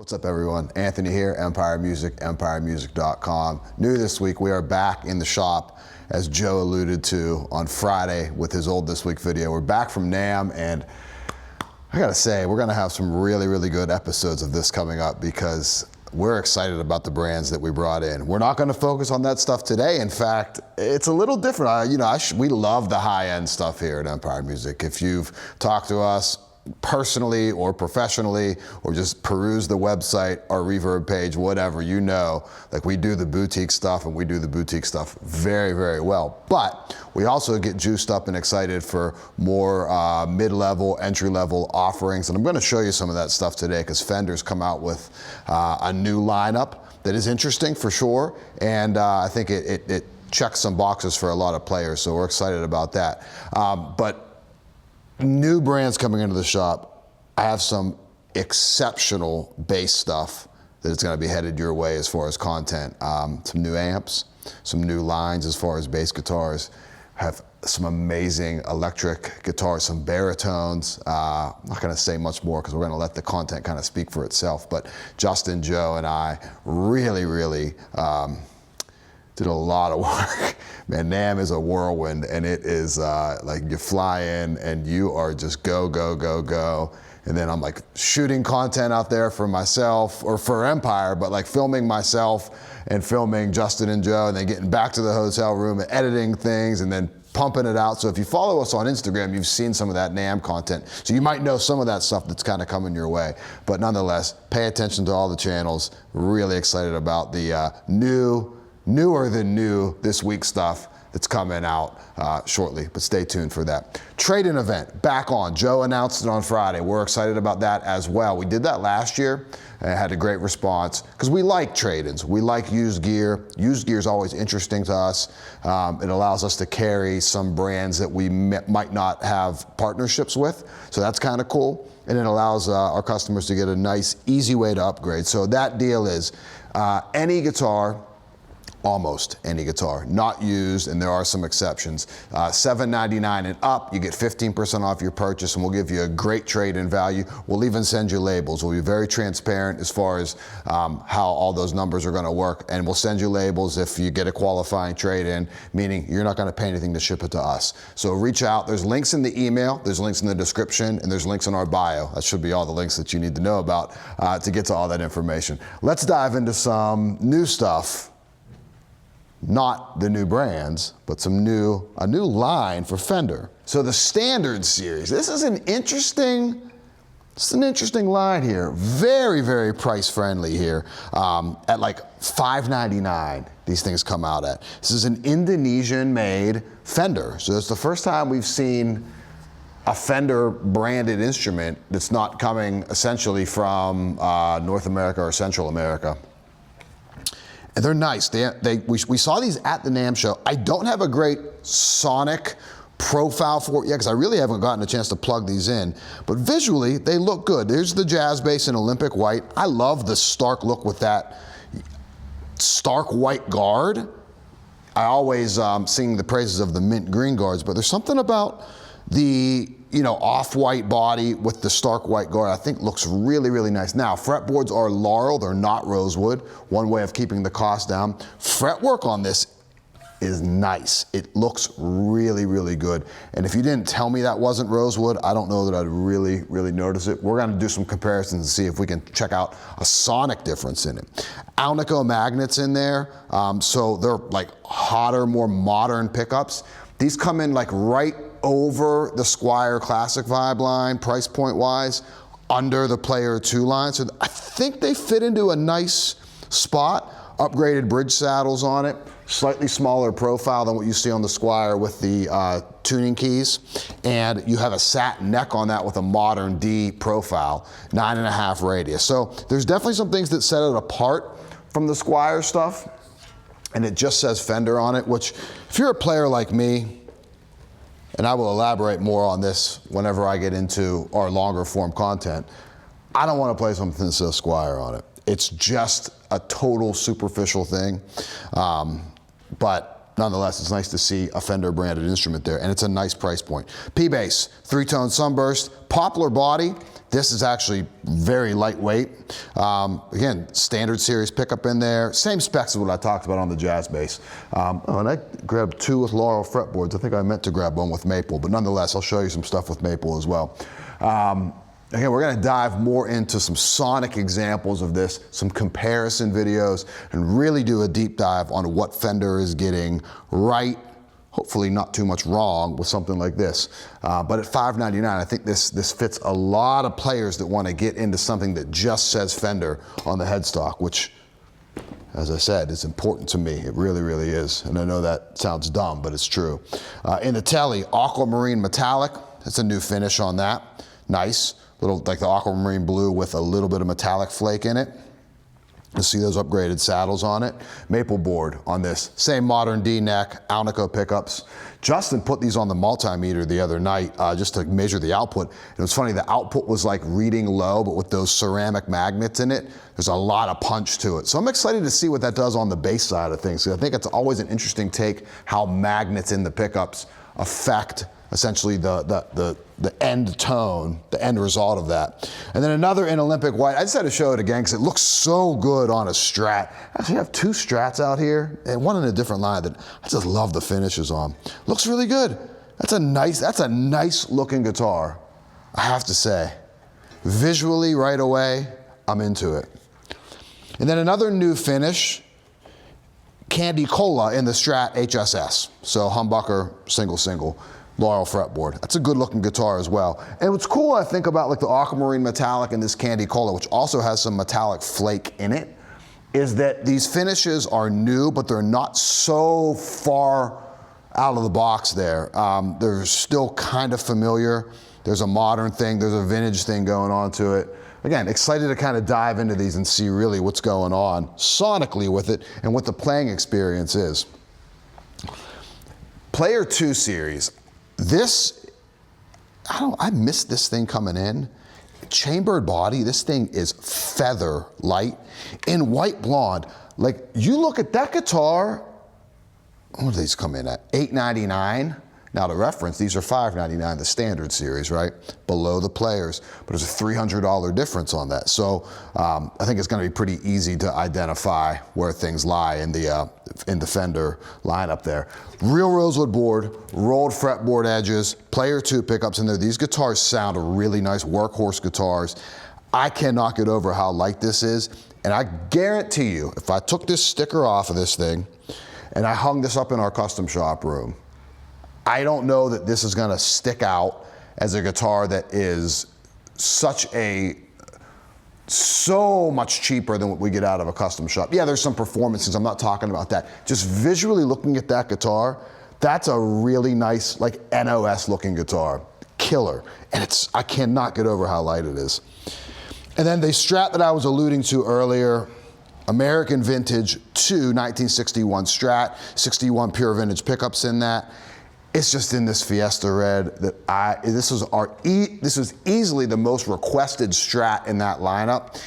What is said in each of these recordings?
What's up everyone? Anthony here, Empire Music, empiremusic.com. New this week, we are back in the shop, as Joe alluded to on Friday with his Old This Week video. We're back from NAMM, and I gotta say, we're gonna have some really good episodes of this coming up because we're excited about the brands that we brought in. We're not gonna focus on that stuff today. In fact, it's a little different. We love the high-end stuff here at Empire Music. If you've talked to us personally or professionally, or just peruse the website, our Reverb page, whatever, like we do the boutique stuff, and we do the boutique stuff very well. But we also get juiced up and excited for more mid-level, entry-level offerings. And I'm gonna show you some of that stuff today because Fender's come out with a new lineup that is interesting for sure. And I think it checks some boxes for a lot of players. So we're excited about that. But new brands coming into the shop. I have some exceptional bass stuff that is going to be headed your way as far as content. Some new amps, some new lines as far as bass guitars. Have some amazing electric guitars, some baritones. I'm not going to say much more because we're going to let the content kind of speak for itself. But Justin, Joe, and I really did a lot of work. Man, NAMM is a whirlwind, and it is like you fly in and you are just go. And then I'm like shooting content out there for myself or for Empire, but like filming myself and filming Justin and Joe, and then getting back to the hotel room and editing things and then pumping it out. So if you follow us on Instagram, you've seen some of that NAMM content. So you might know some of that stuff that's kind of coming your way. But nonetheless, pay attention to all the channels. Really excited about the newer than new this week stuff that's coming out shortly, but stay tuned for that. Trade-in event, back on. Joe announced it on Friday. We're excited about that as well. We did that last year and had a great response because we like trade-ins. We like used gear. Used gear is always interesting to us. It allows us to carry some brands that we might not have partnerships with, so that's kind of cool. And it allows our customers to get a nice, easy way to upgrade. So that deal is any guitar, almost any guitar, not used, and there are some exceptions. $7.99 and up, you get 15% off your purchase, and we'll give you a great trade-in value. We'll even send you labels. We'll be very transparent as far as how all those numbers are gonna work, and we'll send you labels if you get a qualifying trade-in, meaning you're not gonna pay anything to ship it to us. So reach out. There's links in the email, there's links in the description, and there's links in our bio. That should be all the links that you need to know about to get to all that information. Let's dive into some new stuff. Not the new brands, but a new line for Fender. So the Standard series, this is an interesting line here. Very price friendly here. At like $5.99, these things come out at. This is an Indonesian made Fender. So it's the first time we've seen a Fender branded instrument that's not coming essentially from North America or Central America. And they're nice. We saw these at the NAMM show. I don't have a great sonic profile for it yet because I really haven't gotten a chance to plug these in. But visually, they look good. There's the jazz bass in Olympic white. I love the stark look with that stark white guard. I always sing the praises of the mint green guards, but there's something about the off-white body with the stark white guard, I think looks really nice. Now, fretboards are laurel, they're not rosewood. One way of keeping the cost down. Fretwork on this is nice. It looks really good. And if you didn't tell me that wasn't rosewood, I don't know that I'd really notice it. We're gonna do some comparisons and see if we can check out a sonic difference in it. Alnico magnets in there, so they're like hotter, more modern pickups. These come in like right over the Squier Classic Vibe line, price point wise, under the Player 2 line. So I think they fit into a nice spot. Upgraded bridge saddles on it, slightly smaller profile than what you see on the Squier with the tuning keys. And you have a satin neck on that with a modern D profile, 9.5 radius. So there's definitely some things that set it apart from the Squier stuff. And it just says Fender on it, which if you're a player like me, and I will elaborate more on this whenever I get into our longer form content, I don't want to play something that says Squier on it. It's just a total superficial thing. But nonetheless, it's nice to see a Fender branded instrument there, and it's a nice price point. P-Bass, 3-tone Sunburst, Poplar body. This is actually very lightweight. Again, standard series pickup in there. Same specs as what I talked about on the jazz bass. And I grabbed 2 with laurel fretboards. I think I meant to grab 1 with maple, but nonetheless, I'll show you some stuff with maple as well. Again, we're gonna dive more into some sonic examples of this, some comparison videos, and really do a deep dive on what Fender is getting right, hopefully not too much wrong with something like this. But at $599, I think this fits a lot of players that want to get into something that just says Fender on the headstock, which, as I said, is important to me. It really, really is. And I know that sounds dumb, but it's true. In the Tele, Aquamarine Metallic. That's a new finish on that. Nice. Little like the aquamarine blue with a little bit of metallic flake in it. You'll see those upgraded saddles on it. Maple board on this. Same modern D-neck, Alnico pickups. Justin put these on the multimeter the other night just to measure the output. And it was funny, the output was like reading low, but with those ceramic magnets in it, there's a lot of punch to it. So I'm excited to see what that does on the bass side of things. I think it's always an interesting take how magnets in the pickups affect essentially the end tone, the end result of that. And then another in Olympic white. I just had to show it again because it looks so good on a Strat. I actually have 2 Strats out here and one in a different line that I just love the finishes on. Looks really good. That's a nice looking guitar, I have to say. Visually right away, I'm into it. And then another new finish, Candy Cola in the Strat HSS. So humbucker, single. Laurel fretboard. That's a good looking guitar as well. And what's cool, I think, about like the Aquamarine Metallic and this Candy Cola, which also has some metallic flake in it, is that these finishes are new, but they're not so far out of the box there. They're still kind of familiar. There's a modern thing, there's a vintage thing going on to it. Again, excited to kind of dive into these and see really what's going on sonically with it and what the playing experience is. Player 2 series. This, I missed this thing coming in. Chambered body, this thing is feather light in white blonde. Like, you look at that guitar, what do these come in at? $899. Now to reference, these are $599, the standard series, right? Below the players, but there's a $300 difference on that. So I think it's gonna be pretty easy to identify where things lie in the Fender lineup there. Real rosewood board, rolled fretboard edges, player 2 pickups in there. These guitars sound really nice, workhorse guitars. I cannot get over how light this is. And I guarantee you, if I took this sticker off of this thing and I hung this up in our custom shop room, I don't know that this is gonna stick out as a guitar that is so much cheaper than what we get out of a custom shop. Yeah, there's some performances, I'm not talking about that. Just visually looking at that guitar, that's a really nice, like NOS looking guitar. Killer. And I cannot get over how light it is. And then the Strat that I was alluding to earlier, American Vintage 2 1961 Strat, 61 pure vintage pickups in that. It's just in this Fiesta red that this was easily the most requested Strat in that lineup.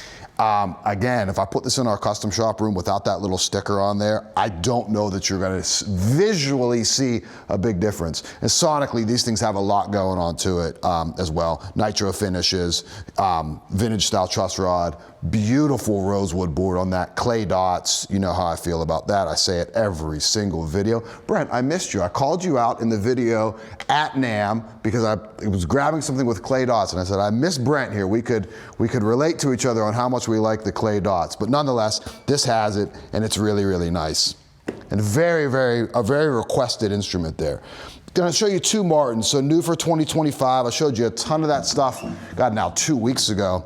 Again, if I put this in our custom shop room without that little sticker on there, I don't know that you're gonna visually see a big difference. And sonically, these things have a lot going on to it as well. Nitro finishes, vintage style truss rod, beautiful rosewood board on that, clay dots. You know how I feel about that. I say it every single video. Brent, I missed you. I called you out in the video at NAMM because I was grabbing something with clay dots and I said, I miss Brent here. We could relate to each other on how much we like the clay dots. But nonetheless, this has it and it's really, really nice. And a very requested instrument there. Gonna show you 2 Martins. So new for 2025. I showed you a ton of that stuff, God, now 2 weeks ago.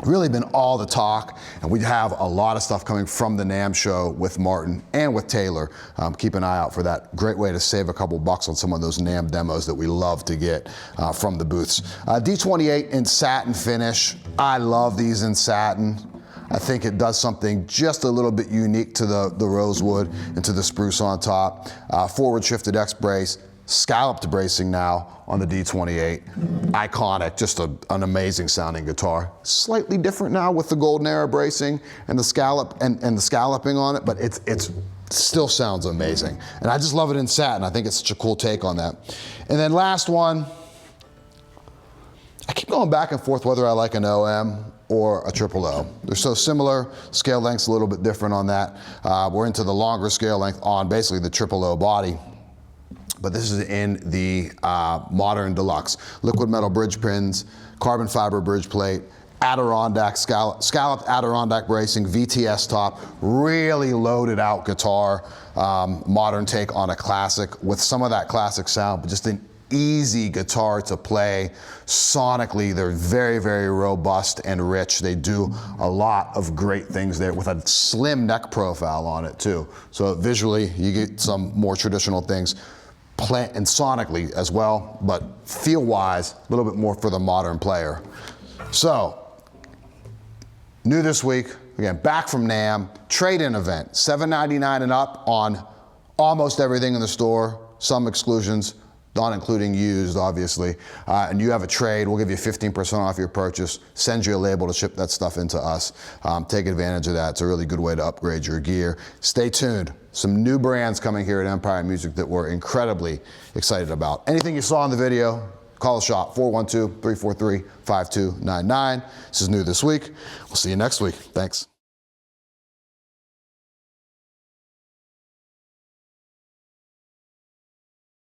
Really been all the talk, and we have a lot of stuff coming from the NAMM show with Martin and with Taylor. Keep an eye out for that. Great way to save a couple bucks on some of those NAMM demos that we love to get from the booths. D28 in satin finish. I love these in satin. I think it does something just a little bit unique to the rosewood and to the spruce on top. Forward shifted X brace. Scalloped bracing now on the D28. Iconic, just an amazing sounding guitar. Slightly different now with the golden era bracing and the scallop and the scalloping on it, but it still sounds amazing. And I just love it in satin. I think it's such a cool take on that. And then last one, I keep going back and forth whether I like an OM or a triple O. They're so similar, scale length's a little bit different on that. We're into the longer scale length on basically the triple O body, but this is in the modern deluxe. Liquid metal bridge pins, carbon fiber bridge plate, Adirondack, scalloped Adirondack bracing, VTS top, really loaded out guitar, modern take on a classic with some of that classic sound, but just an easy guitar to play. Sonically, they're very, very robust and rich. They do a lot of great things there with a slim neck profile on it too. So visually, you get some more traditional things, and sonically as well, but feel-wise, a little bit more for the modern player. So, new this week, again, back from NAMM, trade-in event, $7.99 and up on almost everything in the store, some exclusions, not including used, obviously. And you have a trade, we'll give you 15% off your purchase, send you a label to ship that stuff into us. Take advantage of that. It's a really good way to upgrade your gear. Stay tuned. Some new brands coming here at Empire Music that we're incredibly excited about. Anything you saw in the video, call the shop, 412-343-5299. This is new this week. We'll see you next week. Thanks.